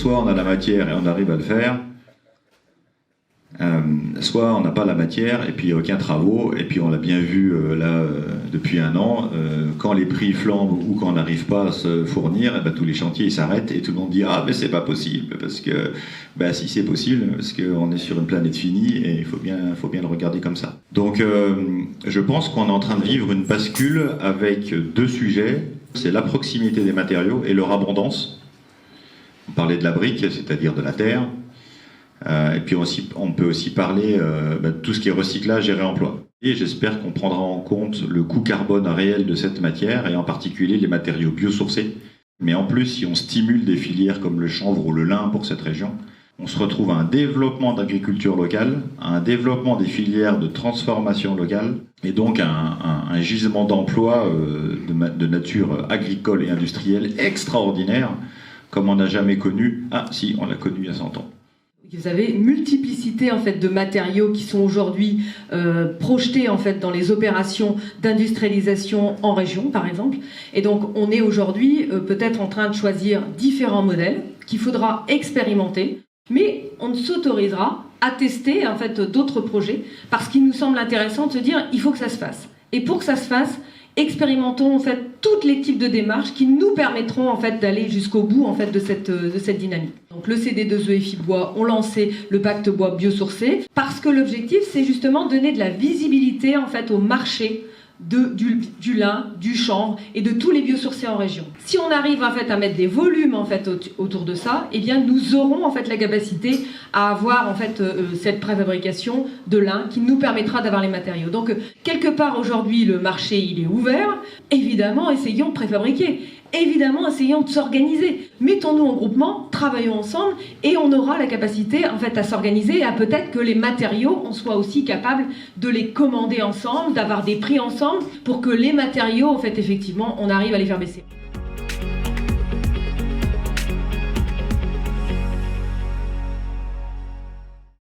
soit on a la matière et on arrive à le faire, soit on n'a pas la matière et puis aucun travaux, et puis on l'a bien vu depuis un an, quand les prix flambent ou quand on n'arrive pas à se fournir, tous les chantiers ils s'arrêtent et tout le monde dit ah mais c'est pas possible, parce que si c'est possible, parce qu'on est sur une planète finie et il faut bien le regarder comme ça. Donc je pense qu'on est en train de vivre une bascule avec deux sujets, c'est la proximité des matériaux et leur abondance. On parlait de la brique, c'est-à-dire de la terre. Et puis on peut aussi parler de tout ce qui est recyclage et réemploi. Et j'espère qu'on prendra en compte le coût carbone réel de cette matière, et en particulier les matériaux biosourcés. Mais en plus, si on stimule des filières comme le chanvre ou le lin pour cette région, on se retrouve à un développement d'agriculture locale, à un développement des filières de transformation locale, et donc un gisement d'emploi de nature agricole et industrielle extraordinaire, comme on n'a jamais connu. Ah si, on l'a connu il y a 100 ans. Vous avez une multiplicité en fait de matériaux qui sont aujourd'hui projetés en fait dans les opérations d'industrialisation en région par exemple, et donc on est aujourd'hui peut-être en train de choisir différents modèles qu'il faudra expérimenter, mais on s'autorisera à tester en fait d'autres projets parce qu'il nous semble intéressant de se dire il faut que ça se fasse, et pour que ça se fasse, expérimentons en fait tous les types de démarches qui nous permettront en fait d'aller jusqu'au bout en fait de cette dynamique. Donc le CD2E et Fibbois ont lancé le pacte bois biosourcé parce que l'objectif c'est justement donner de la visibilité en fait au marché du lin, du chanvre et de tous les biosourcés en région. Si on arrive en fait à mettre des volumes en fait autour de ça, eh bien nous aurons en fait la capacité à avoir en fait cette préfabrication de lin qui nous permettra d'avoir les matériaux. Donc quelque part aujourd'hui le marché il est ouvert. Évidemment essayons de préfabriquer. Évidemment, essayons de s'organiser. Mettons-nous en groupement, travaillons ensemble et on aura la capacité en fait à s'organiser et à peut-être que les matériaux, on soit aussi capable de les commander ensemble, d'avoir des prix ensemble pour que les matériaux, en fait, effectivement, on arrive à les faire baisser.